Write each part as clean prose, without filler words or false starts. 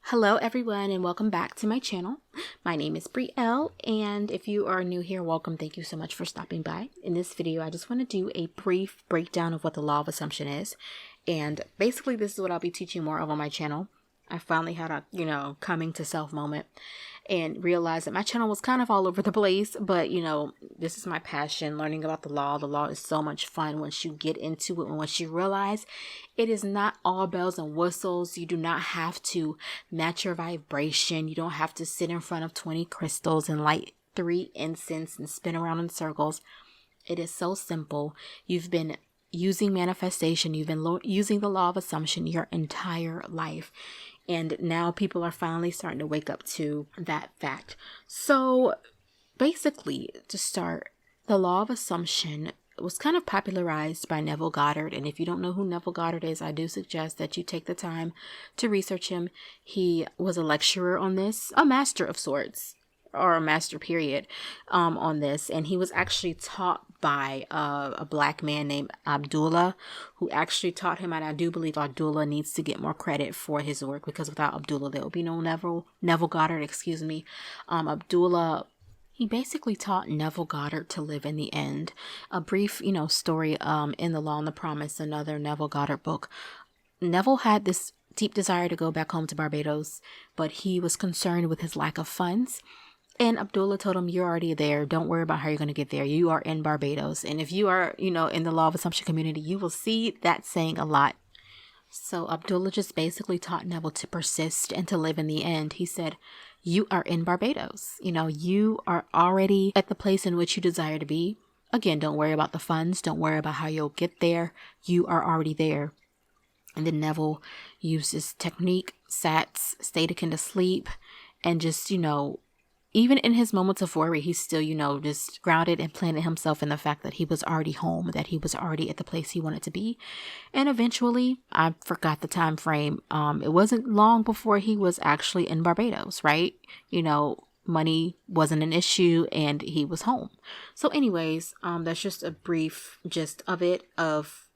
Hello everyone and welcome back to my channel. My name is Brielle, and if you are new here, welcome. Thank you so much for stopping by. In this video, I just want to do a brief breakdown of what the law of assumption is. And basically this is what I'll be teaching more of on my channel. I finally had a, coming to self moment and realized that my channel was kind of all over the place, but this is my passion, learning about the law. The law is so much fun once you get into it and once you realize it is not all bells and whistles. You do not have to match your vibration. You don't have to sit in front of 20 crystals and light 3 incense and spin around in circles. It is so simple. You've been using manifestation. You've been using the law of assumption your entire life. And now people are finally starting to wake up to that fact. So basically, to start, the law of assumption was kind of popularized by Neville Goddard. And if you don't know who Neville Goddard is, I do suggest that you take the time to research him. He was a lecturer on this, a master of sorts, or a master period on this. And he was actually taught by a black man named Abdullah, who actually taught him. And I do believe Abdullah needs to get more credit for his work, because without Abdullah, there will be no Neville Goddard, Abdullah, he basically taught Neville Goddard to live in the end. A brief, story in The Law and the Promise, another Neville Goddard book. Neville had this deep desire to go back home to Barbados, but he was concerned with his lack of funds. And Abdullah told him, you're already there. Don't worry about how you're going to get there. You are in Barbados. And if you are, in the law of assumption community, you will see that saying a lot. So Abdullah just basically taught Neville to persist and to live in the end. He said, you are in Barbados. You are already at the place in which you desire to be. Again, don't worry about the funds. Don't worry about how you'll get there. You are already there. And then Neville used this technique, stayed akin to sleep, and just, even in his moments of worry, he's still, just grounded and planted himself in the fact that he was already home, that he was already at the place he wanted to be. And eventually, I forgot the time frame. It wasn't long before he was actually in Barbados, right? Money wasn't an issue and he was home. So anyways, that's just a brief gist of it, of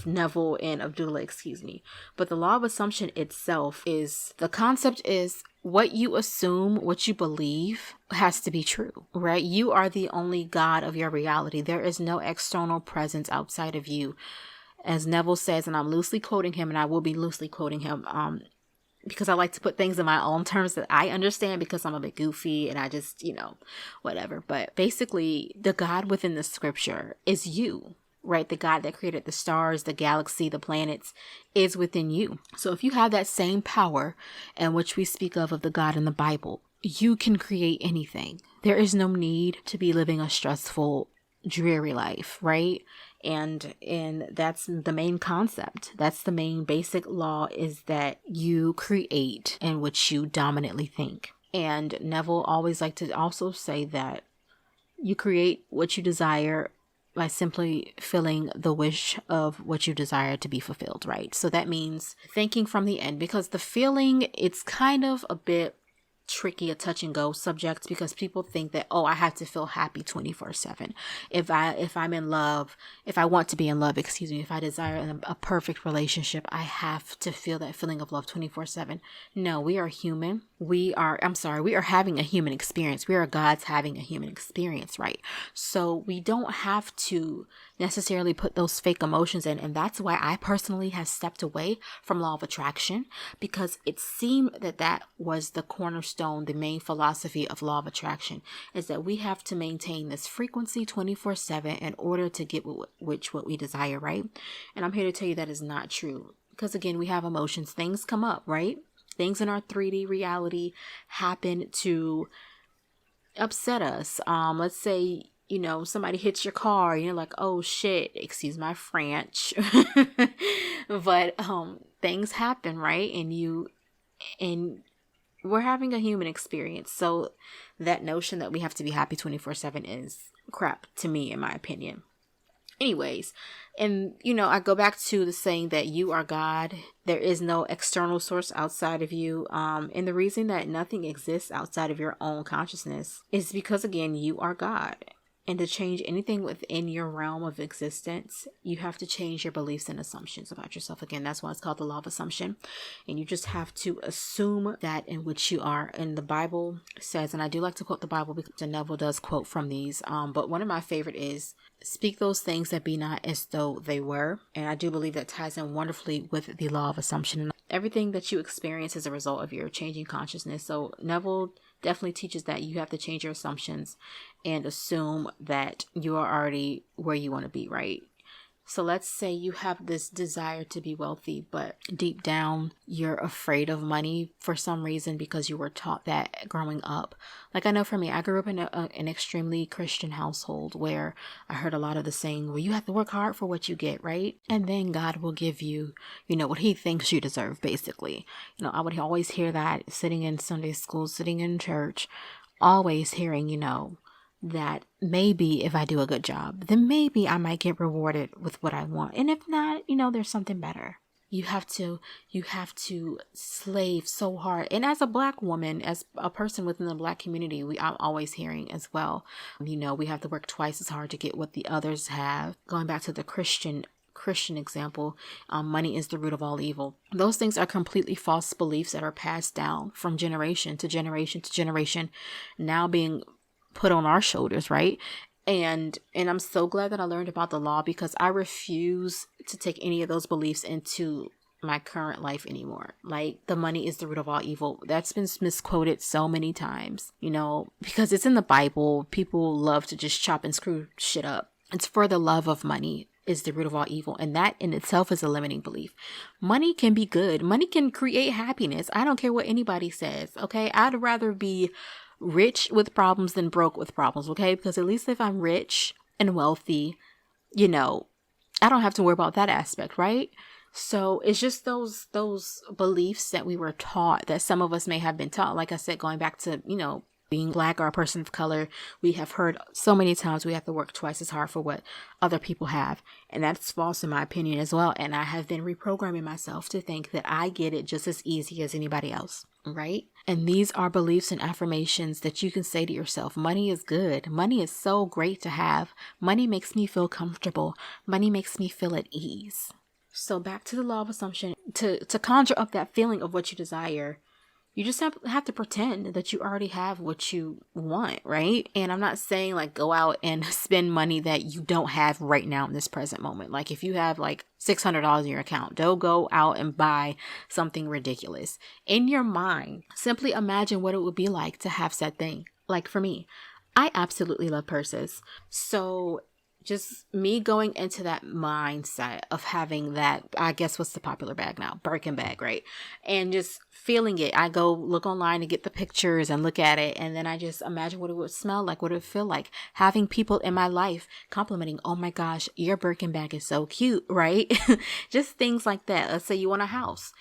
Neville and Abdullah, But the law of assumption itself the concept is what you assume, what you believe has to be true, right? You are the only God of your reality. There is no external presence outside of you. As Neville says, and I'm loosely quoting him, and I will be loosely quoting him, because I like to put things in my own terms that I understand, because I'm a bit goofy and I just, whatever. But basically, the God within the scripture is you. Right? The God that created the stars, the galaxy, the planets is within you. So if you have that same power in which we speak of the God in the Bible, you can create anything. There is no need to be living a stressful, dreary life, right? And that's the main concept. That's the main basic law, is that you create in which you dominantly think. And Neville always liked to also say that you create what you desire by simply feeling the wish of what you desire to be fulfilled, right? So that means thinking from the end, because the feeling, it's kind of a bit tricky, a touch and go subject, because people think that, I have to feel happy 24/7. If I'm in love, if I want to be in love, if I desire a perfect relationship, I have to feel that feeling of love 24/7. No, we are human. We are having a human experience. We are gods having a human experience, right? So we don't have to necessarily put those fake emotions in. And that's why I personally have stepped away from law of attraction, because it seemed that was the cornerstone, the main philosophy of law of attraction, is that we have to maintain this frequency 24/7 in order to get what we desire, right? And I'm here to tell you that is not true, because again, we have emotions. Things come up, right? Things in our 3D reality happen to upset us. Let's say, somebody hits your car and you're like, oh shit, excuse my French. But things happen, right? And we're having a human experience. So that notion that we have to be happy 24/7 is crap to me, in my opinion. Anyways, and I go back to the saying that you are God. There is no external source outside of you. And the reason that nothing exists outside of your own consciousness is because, again, you are God. And to change anything within your realm of existence, you have to change your beliefs and assumptions about yourself. Again, that's why it's called the law of assumption. And you just have to assume that in which you are. And the Bible says, and I do like to quote the Bible because Neville does quote from these, but one of my favorite is, speak those things that be not as though they were. And I do believe that ties in wonderfully with the law of assumption. Everything that you experience is a result of your changing consciousness. So Neville definitely teaches that you have to change your assumptions and assume that you are already where you want to be, right? So let's say you have this desire to be wealthy, but deep down you're afraid of money for some reason because you were taught that growing up. Like I know for me, I grew up in an extremely Christian household where I heard a lot of the saying, well, you have to work hard for what you get, right? And then God will give you, what he thinks you deserve, basically. I would always hear that sitting in Sunday school, sitting in church, always hearing, that maybe if I do a good job, then maybe I might get rewarded with what I want. And if not, there's something better. You have to slave so hard. And as a Black woman, as a person within the Black community, I'm always hearing as well, we have to work twice as hard to get what the others have. Going back to the Christian example, money is the root of all evil. Those things are completely false beliefs that are passed down from generation to generation to generation, now being put on our shoulders, right? And I'm so glad that I learned about the law, because I refuse to take any of those beliefs into my current life anymore. Like, the money is the root of all evil. That's been misquoted so many times, because it's in the Bible. People love to just chop and screw shit up. It's for the love of money is the root of all evil. And that in itself is a limiting belief. Money can be good. Money can create happiness. I don't care what anybody says. Okay. I'd rather be rich with problems than broke with problems. Okay. Because at least if I'm rich and wealthy, I don't have to worry about that aspect. Right. So it's just those beliefs that we were taught, that some of us may have been taught. Like I said, going back to, being Black or a person of color, we have heard so many times we have to work twice as hard for what other people have. And that's false in my opinion as well. And I have been reprogramming myself to think that I get it just as easy as anybody else, right? And these are beliefs and affirmations that you can say to yourself. Money is good. Money is so great to have. Money makes me feel comfortable. Money makes me feel at ease. So back to the law of assumption, to conjure up that feeling of what you desire, you just have to pretend that you already have what you want, right? And I'm not saying like go out and spend money that you don't have right now in this present moment. Like if you have like $600 in your account, don't go out and buy something ridiculous. In your mind, simply imagine what it would be like to have said thing. Like for me, I absolutely love purses. So just me going into that mindset of having that, I guess what's the popular bag now? Birkin bag, right? And just feeling it. I go look online to get the pictures and look at it. And then I just imagine what it would smell like, what it would feel like. Having people in my life complimenting, oh my gosh, your Birkin bag is so cute, right? Just things like that. Let's say you want a house.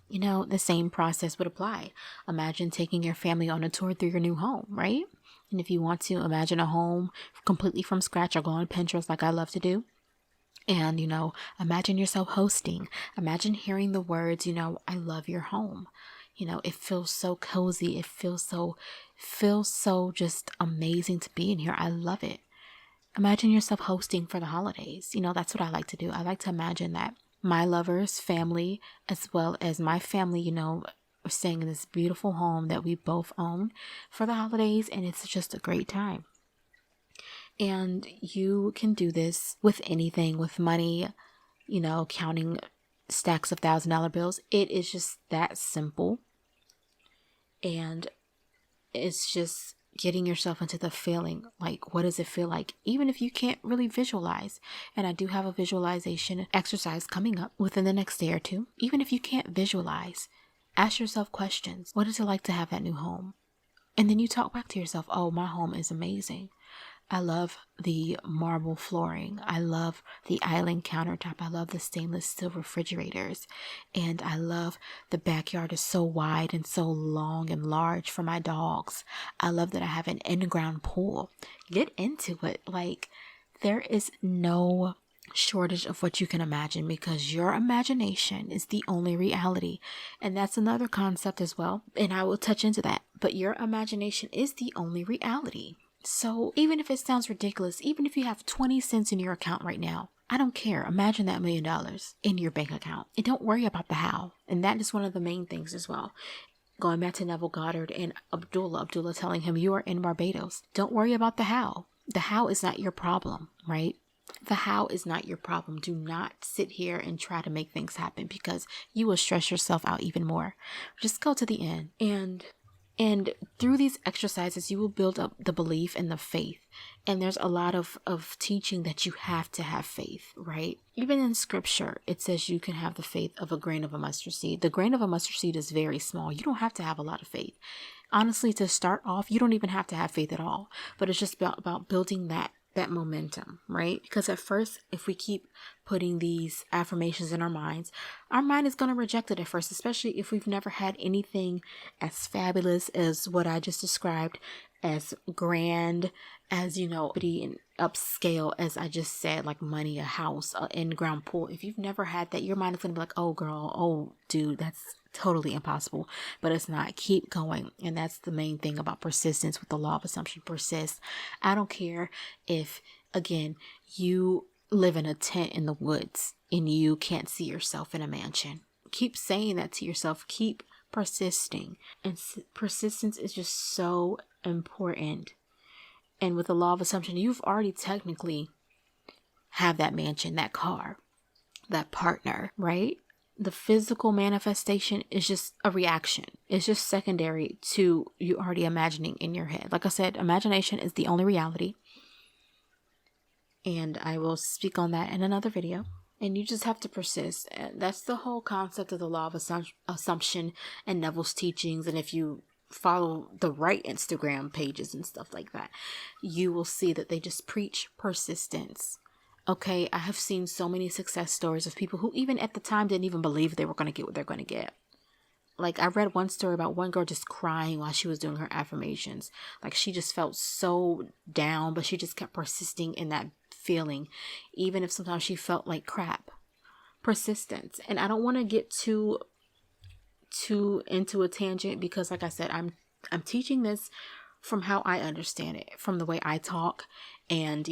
The same process would apply. Imagine taking your family on a tour through your new home, right? And if you want to imagine a home completely from scratch, or go on Pinterest like I love to do. And, imagine yourself hosting. Imagine hearing the words, I love your home. It feels so cozy. It feels so just amazing to be in here. I love it. Imagine yourself hosting for the holidays. That's what I like to do. I like to imagine that my lover's family, as well as my family, we're staying in this beautiful home that we both own for the holidays, and it's just a great time. And you can do this with anything, with money, counting stacks of $1,000 bills. It is just that simple. And it's just getting yourself into the feeling, like, what does it feel like? Even if you can't really visualize. And I do have a visualization exercise coming up within the next day or two. Even if you can't visualize, ask yourself questions. What is it like to have that new home? And then you talk back to yourself, oh, my home is amazing. I love the marble flooring. I love the island countertop. I love the stainless steel refrigerators. And I love the backyard is so wide and so long and large for my dogs. I love that I have an in-ground pool. Get into it. Like, there is no shortage of what you can imagine, because your imagination is the only reality. And that's another concept as well, and I will touch into that. But your imagination is the only reality. So even if it sounds ridiculous, even if you have 20 cents in your account right now, I don't care. Imagine that $1 million in your bank account. And don't worry about the how. And that is one of the main things as well. Going back to Neville Goddard and Abdullah telling him, you are in Barbados. Don't worry about the how. The how is not your problem, right? The how is not your problem. Do not sit here and try to make things happen, because you will stress yourself out even more. Just go to the end. And through these exercises, you will build up the belief and the faith. And there's a lot of teaching that you have to have faith, right? Even in scripture, it says you can have the faith of a grain of a mustard seed. The grain of a mustard seed is very small. You don't have to have a lot of faith. Honestly, to start off, you don't even have to have faith at all. But it's just about building that momentum, right? Because at first, if we keep putting these affirmations in our mind is going to reject it at first, especially if we've never had anything as fabulous as what I just described, as grand, as, pretty and upscale, as I just said, like money, a house, an in-ground pool. If you've never had that, your mind is going to be like, oh girl, oh dude, that's totally impossible. But it's not. Keep going. And that's the main thing about persistence with the law of assumption. Persist. I don't care if, again, you live in a tent in the woods and you can't see yourself in a mansion. Keep saying that to yourself. Keep persisting. And persistence is just so important. And with the law of assumption, you've already technically have that mansion, that car, that partner, right? The physical manifestation is just a reaction. It's just secondary to you already imagining in your head. Like I said, imagination is the only reality. And I will speak on that in another video. And you just have to persist. And that's the whole concept of the law of assumption and Neville's teachings. And if you follow the right Instagram pages and stuff like that, you will see that they just preach persistence. Okay, I have seen so many success stories of people who even at the time didn't even believe they were going to get what they're going to get. Like, I read one story about one girl just crying while she was doing her affirmations. Like, she just felt so down, but she just kept persisting in that feeling, even if sometimes she felt like crap. Persistence. And I don't want to get too into a tangent, because like I said, I'm teaching this from how I understand it, from the way I talk, and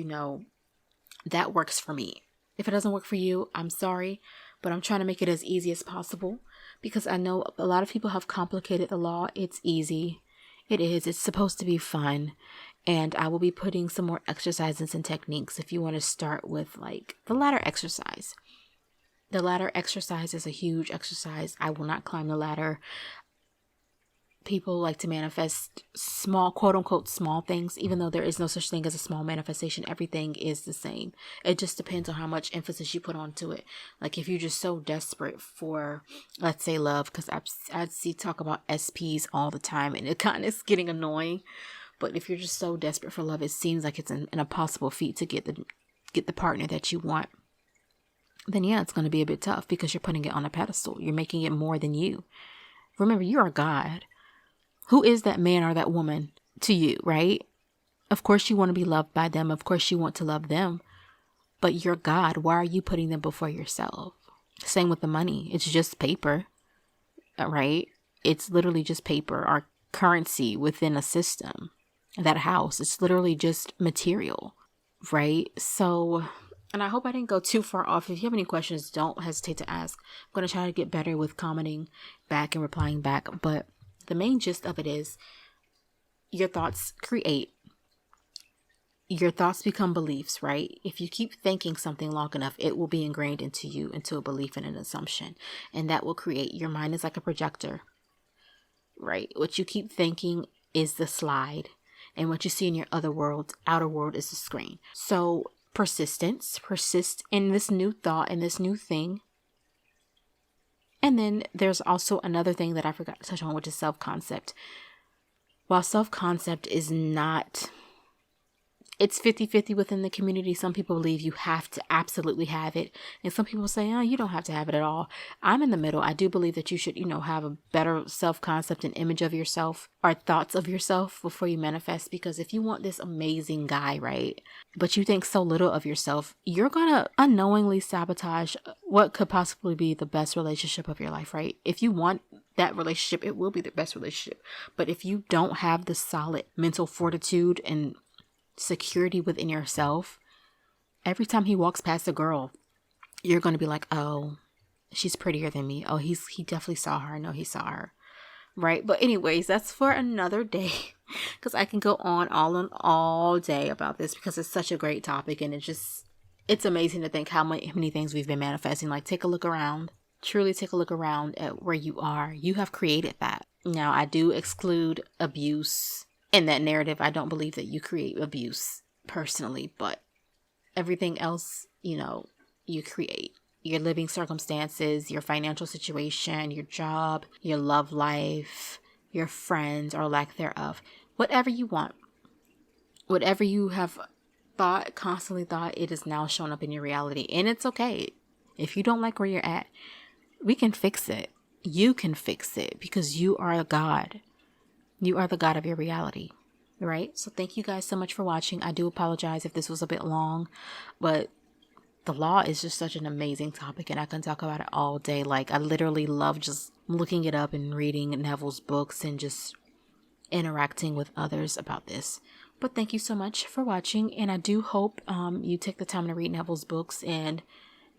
that works for me. If it doesn't work for you, I'm sorry, but I'm trying to make it as easy as possible, because I know a lot of people have complicated the law. It's easy. It is. It's supposed to be fun. And I will be putting some more exercises and techniques if you want to start with like the ladder exercise. The ladder exercise is a huge exercise. I will not climb the ladder. People like to manifest small, quote unquote, small things, even though there is no such thing as a small manifestation. Everything is the same. It just depends on how much emphasis you put onto it. Like if you're just so desperate for, let's say, love, because I see talk about SPs all the time and it kind of is getting annoying. But if you're just so desperate for love, it seems like it's an impossible feat to get the partner that you want. Then yeah, it's going to be a bit tough because you're putting it on a pedestal. You're making it more than you. Remember, you're a God. Who is that man or that woman to you, right? Of course you want to be loved by them. Of course you want to love them. But you're God. Why are you putting them before yourself? Same with the money. It's just paper, right? It's literally just paper or currency within a system. That house, it's literally just material, right? So, and I hope I didn't go too far off. If you have any questions, don't hesitate to ask. I'm going to try to get better with commenting back and replying back. But the main gist of it is your thoughts create. Your thoughts become beliefs, right? If you keep thinking something long enough, it will be ingrained into you, into a belief and an assumption. And that will create, your mind is like a projector, right? What you keep thinking is the slide. And what you see in your outer world is the screen. So persist in this new thought and this new thing. And then there's also another thing that I forgot to touch on, which is self-concept. While self-concept is not, it's 50-50 within the community. Some people believe you have to absolutely have it. And some people say, oh, you don't have to have it at all. I'm in the middle. I do believe that you should, have a better self-concept and image of yourself or thoughts of yourself before you manifest. Because if you want this amazing guy, right, but you think so little of yourself, you're going to unknowingly sabotage what could possibly be the best relationship of your life, right? If you want that relationship, it will be the best relationship. But if you don't have the solid mental fortitude and security within yourself, every time he walks past a girl, you're going to be like, oh, she's prettier than me. Oh, he definitely saw her. I know he saw her. Right? But anyways, that's for another day, because I can go on all day about this, because it's such a great topic, and it's amazing to think how many things we've been manifesting. Like, take a look around. Truly take a look around at where you are. You have created that. Now, I do exclude abuse in that narrative. I don't believe that you create abuse personally, but everything else, you create. Your living circumstances, your financial situation, your job, your love life, your friends or lack thereof. Whatever you want. Whatever you have constantly thought, it is now shown up in your reality. And it's okay. If you don't like where you're at, we can fix it. You can fix it, because you are a God. You are the God of your reality. Right? So thank you guys so much for watching. I do apologize if this was a bit long, but the law is just such an amazing topic, and I can talk about it all day. Like, I literally love just looking it up and reading Neville's books and just interacting with others about this. But thank you so much for watching, and I do hope you take the time to read Neville's books and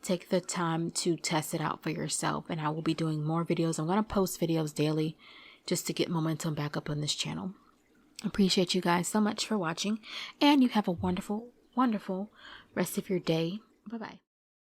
take the time to test it out for yourself. And I will be doing more videos. I'm going to post videos daily just to get momentum back up on this channel. Appreciate you guys so much for watching, and you have a wonderful, wonderful rest of your day. Bye-bye.